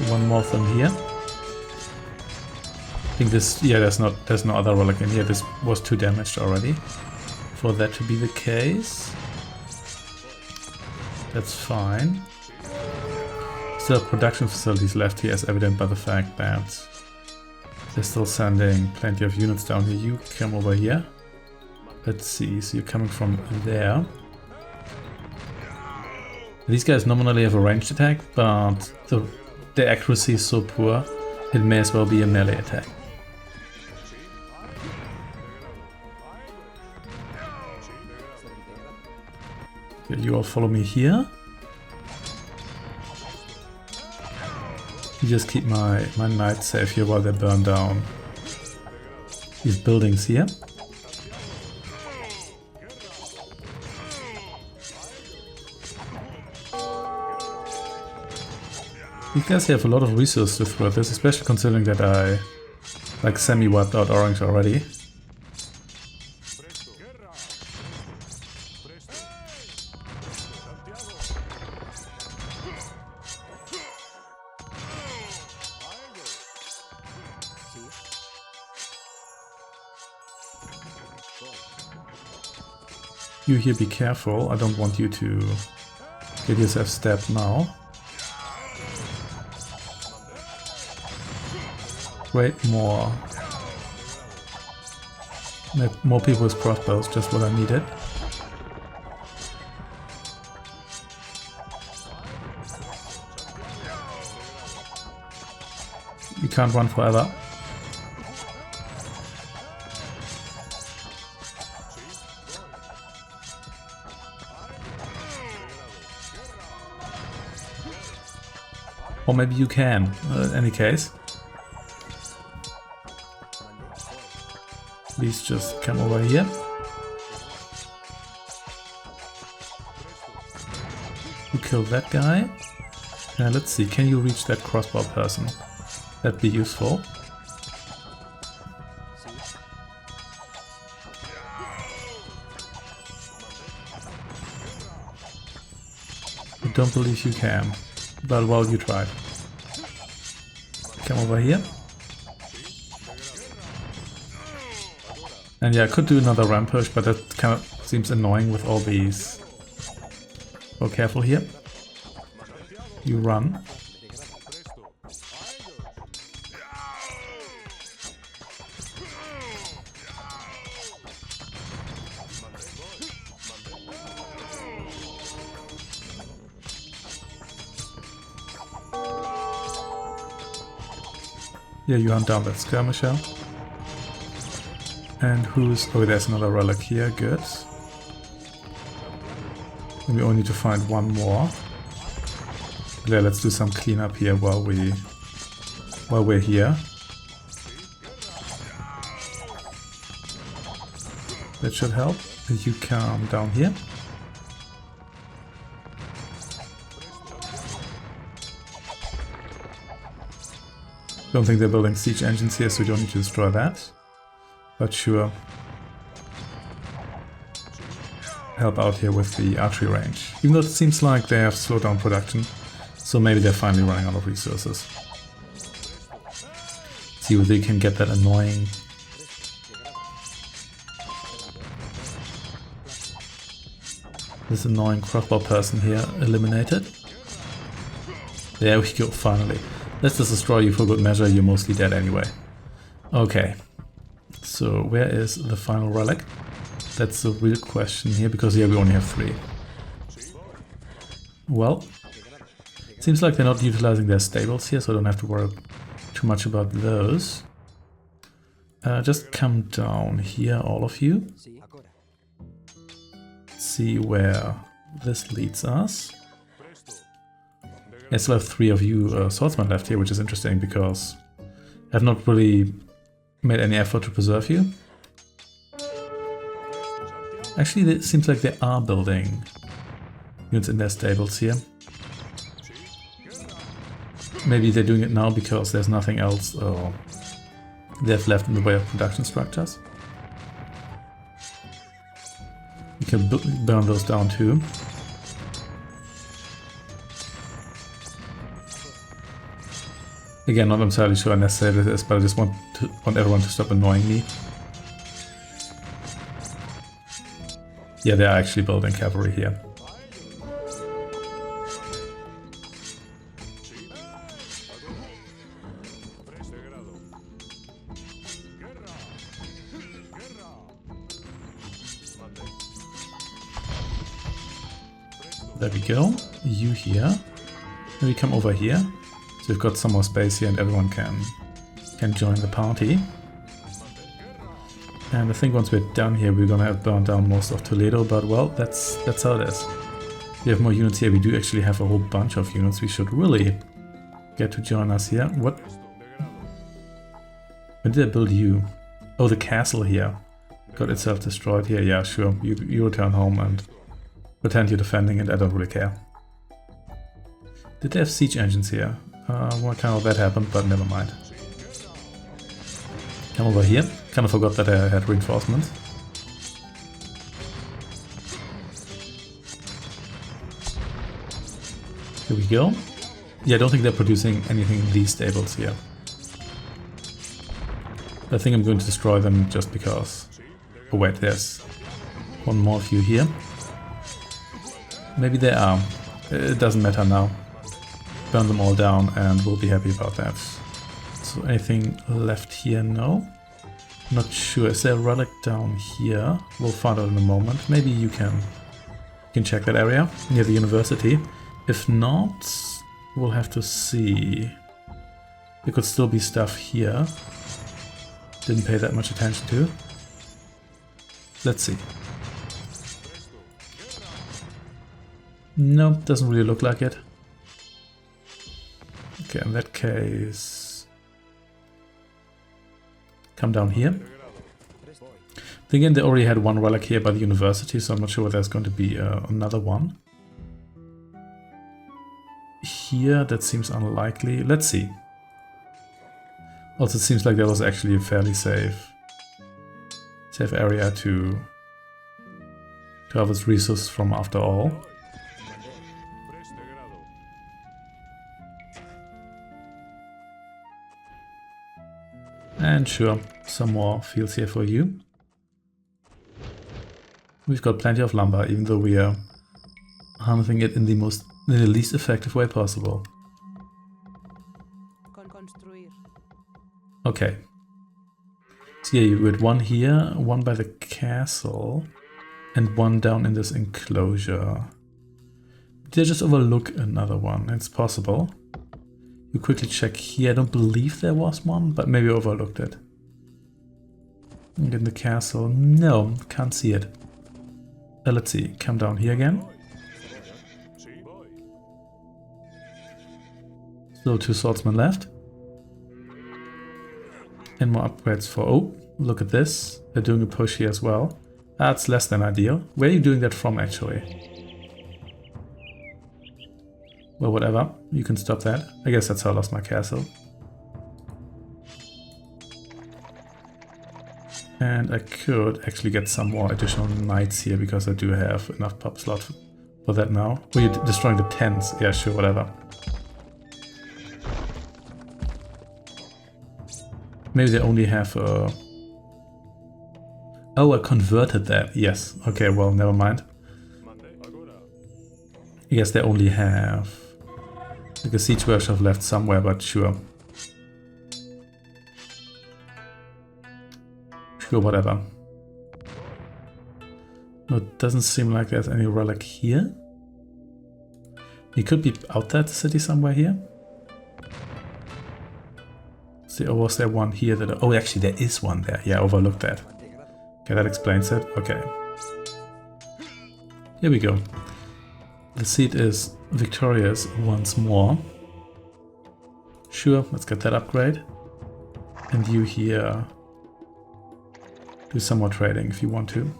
One more thing here. I think this, yeah, there's no other relic in here. This was too damaged already for that to be the case. That's fine. Still have production facilities left here, as evident by the fact that they're still sending plenty of units down here. You come over here. Let's see, so you're coming from there. These guys nominally have a ranged attack, but the accuracy is so poor, it may as well be a melee attack. Okay, you all follow me here. You just keep my knights safe here while they burn down these buildings here. You guys have a lot of resources to throw at this, especially considering that I like semi-wiped out Orange already. You here, be careful. I don't want you to get yourself stabbed now. Wait, more people with crossbows, just what I needed. You can't run forever. Or maybe you can, in any case. Please just come over here. You kill that guy. Now let's see, can you reach that crossbow person? That'd be useful. I don't believe you can, but well, you tried. Come over here. And yeah, I could do another ram push, but that kind of seems annoying with all these. Go careful here. You run. Yeah, you hunt down that skirmisher. And who's... Oh, there's another relic here, good. And we only need to find one more. Yeah, let's do some cleanup here while we're here. That should help. You come down here. Don't think they're building siege engines here, so we don't need to destroy that. But sure. Help out here with the archery range. Even though it seems like they have slowed down production, so maybe they're finally running out of resources. See whether they can get that annoying... This annoying crossbow person here eliminated. There we go, finally. Let's just destroy you for good measure, you're mostly dead anyway. Okay. So where is the final relic? That's the real question here, because here we only have 3. Well, seems like they're not utilizing their stables here, so I don't have to worry too much about those. Just come down here, all of you. See where this leads us. I still have 3 of you swordsmen left here, which is interesting because I have not really made any effort to preserve you. Actually, it seems like they are building units in their stables here. Maybe they're doing it now because there's nothing else they have left in the way of production structures. You can burn those down too. Again, not entirely sure how necessary it is, but I just want everyone to stop annoying me. Yeah, they are actually building cavalry here. There we go. You here. Maybe come over here. So we've got some more space here and everyone can join the party. And I think once we're done here, we're gonna have burned down most of Toledo, but well, that's how it is. We have more units here. We do actually have a whole bunch of units. We should really get to join us here. What? When did I build you? Oh, the castle here got itself destroyed here. Yeah, sure. You return home and pretend you're defending it. I don't really care. Did they have siege engines here? What kind of that happened, but never mind. Come over here. Kind of forgot that I had reinforcements. Here we go. Yeah, I don't think they're producing anything in these stables here. I think I'm going to destroy them just because. Oh wait, there's one more of you here. Maybe they are. It doesn't matter now. Burn them all down and we'll be happy about that. So anything left here? No. Not sure. Is there a relic down here? We'll find out in a moment. Maybe you can check that area near the university. If not, we'll have to see. There could still be stuff here. Didn't pay that much attention to. Let's see. Nope, doesn't really look like it. Okay, in that case, come down here. Again, they already had one relic here by the university, so I'm not sure whether there's going to be another one. Here, that seems unlikely. Let's see. Also, it seems like there was actually a fairly safe area to harvest resources from after all. And sure, some more fields here for you. We've got plenty of lumber, even though we are harnessing it in the least effective way possible. Okay. So yeah, you had one here, one by the castle, and one down in this enclosure. Did I just overlook another one? It's possible. We quickly check here. I don't believe there was one, but maybe I overlooked it. And in the castle, no, can't see it. Let's see, come down here again. So 2 swordsmen left. And more upgrades for... Oh, look at this. They're doing a push here as well. That's less than ideal. Where are you doing that from, actually? Well, whatever. You can stop that. I guess that's how I lost my castle. And I could actually get some more additional knights here, because I do have enough pop slot for that now. Were you destroying the tents? Yeah, sure, whatever. Maybe they only have a... Oh, I converted that. Yes. Okay, well, never mind. Yes, they only have like a siege workshop left somewhere, but sure. Sure, whatever. No, it doesn't seem like there's any relic here. He could be outside the city somewhere here. See, or was there one here that... Oh, actually, there is one there. Yeah, I overlooked that. Okay, that explains it. Okay. Here we go. The seed is victorious once more. Sure, let's get that upgrade. And you here... do some more trading if you want to.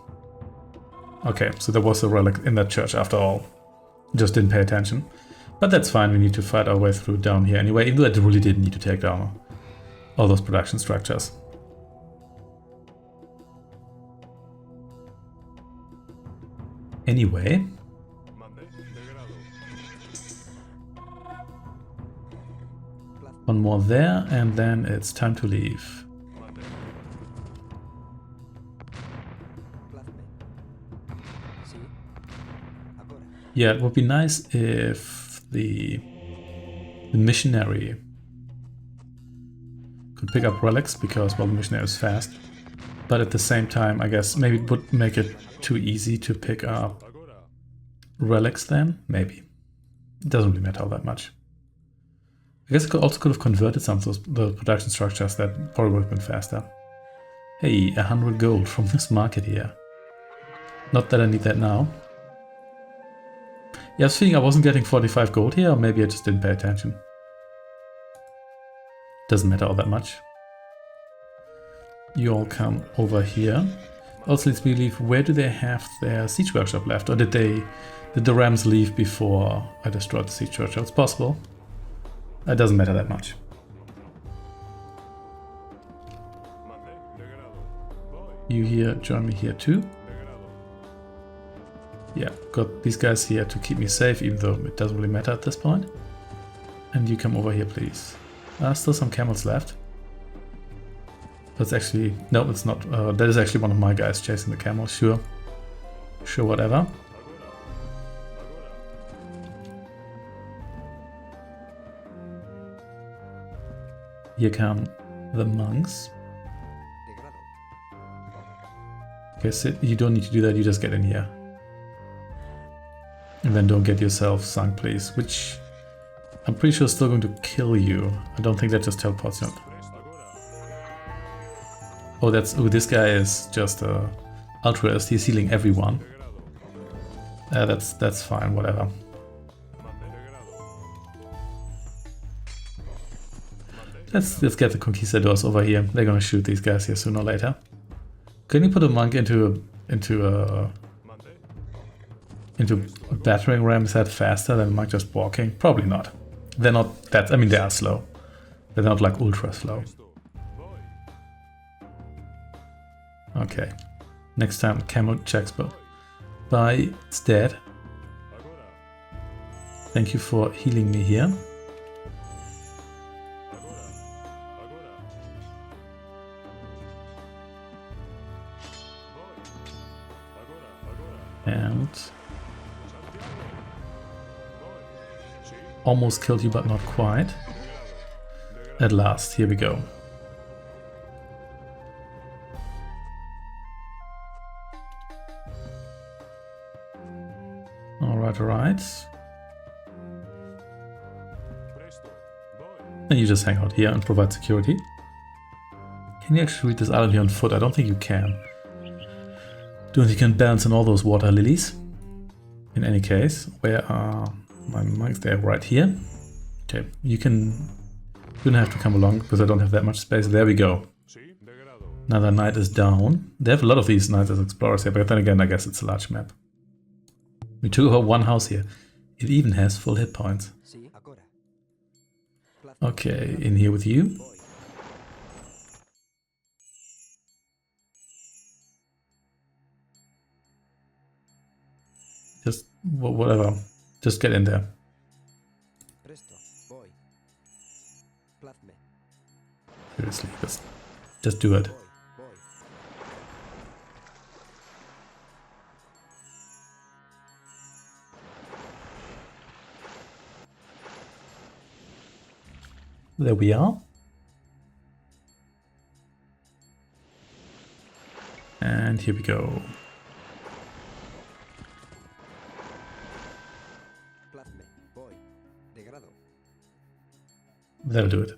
Okay, so there was a relic in that church after all. Just didn't pay attention. But that's fine, we need to fight our way through down here anyway, even though I really didn't need to take down all those production structures. Anyway. One more there, and then it's time to leave. Yeah, it would be nice if the missionary could pick up relics, because, well, the missionary is fast. But at the same time, I guess maybe it would make it too easy to pick up relics then? Maybe. It doesn't really matter all that much. I guess I also could have converted some of those production structures. That probably would have been faster. Hey, 100 gold from this market here. Not that I need that now. Yeah, I was thinking I wasn't getting 45 gold here, or maybe I just didn't pay attention. Doesn't matter all that much. You all come over here. Also leads me to believe, where do they have their siege workshop left? Or did the Rams leave before I destroyed the siege workshop? It's possible. It doesn't matter that much. You here, join me here too. Yeah, got these guys here to keep me safe, even though it doesn't really matter at this point. And you come over here, please. Still some camels left. That's actually... No, it's not. That is actually one of my guys chasing the camel. Sure. Sure, whatever. Here come the monks. Okay, so you don't need to do that, you just get in here. And then don't get yourself sunk, please. Which I'm pretty sure is still going to kill you. I don't think that just teleports you. Oh, this guy is just altruist. He's healing everyone. That's fine, whatever. Let's get the conquistadors over here. They're gonna shoot these guys here sooner or later. Can you put a monk into a battering ram? Is that faster than a monk just walking? Probably not. They're not that. I mean, they are slow. They're not like ultra slow. Okay. Next time, camel checks bow. Bye. It's dead. Thank you for healing me here. And almost killed you, but not quite. At last, here we go. Alright, alright. And you just hang out here and provide security. Can you actually read this island here on foot? I don't think you can. Don't you can balance on all those water lilies? In any case, where are my monks? They're right here. Okay, you don't have to come along because I don't have that much space. There we go. Another knight is down. They have a lot of these knights as explorers here, but then again, I guess it's a large map. We took over one house here. It even has full hit points. Okay, in here with you. Just whatever. Just get in there. Seriously, just do it. There we are. And here we go. That'll do it.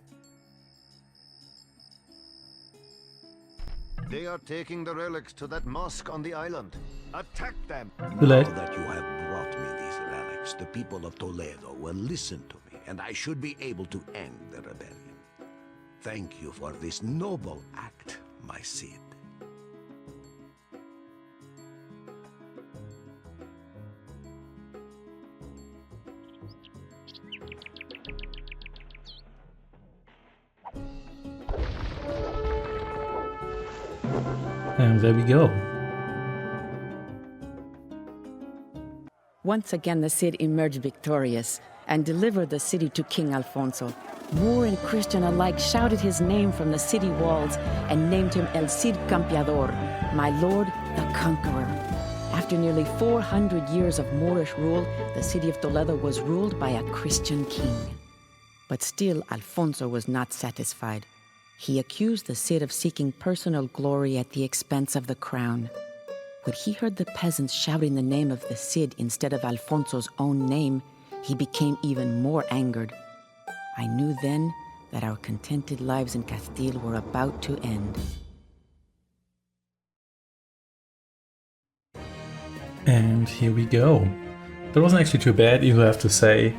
They are taking the relics to that mosque on the island. Attack them! Too late. Now that you have brought me these relics, the people of Toledo will listen to me, and I should be able to end the rebellion. Thank you for this noble act, my Cid. And there we go. Once again, the Cid emerged victorious and delivered the city to King Alfonso. Moor and Christian alike shouted his name from the city walls and named him El Cid Campeador, my lord, the conqueror. After nearly 400 years of Moorish rule, the city of Toledo was ruled by a Christian king. But still, Alfonso was not satisfied. He accused the Cid of seeking personal glory at the expense of the crown. When he heard the peasants shouting the name of the Cid instead of Alfonso's own name, he became even more angered. I knew then that our contented lives in Castile were about to end. And here we go. That wasn't actually too bad, you have to say.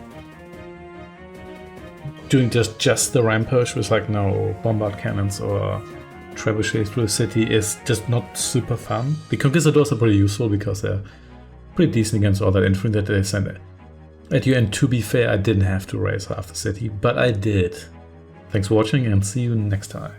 Doing just the rampage with like no bombard cannons or trebuchets through the city is just not super fun. The conquistadors are pretty useful because they're pretty decent against all that infantry that they send at you. And to be fair, I didn't have to raise half the city, but I did. Thanks for watching and see you next time.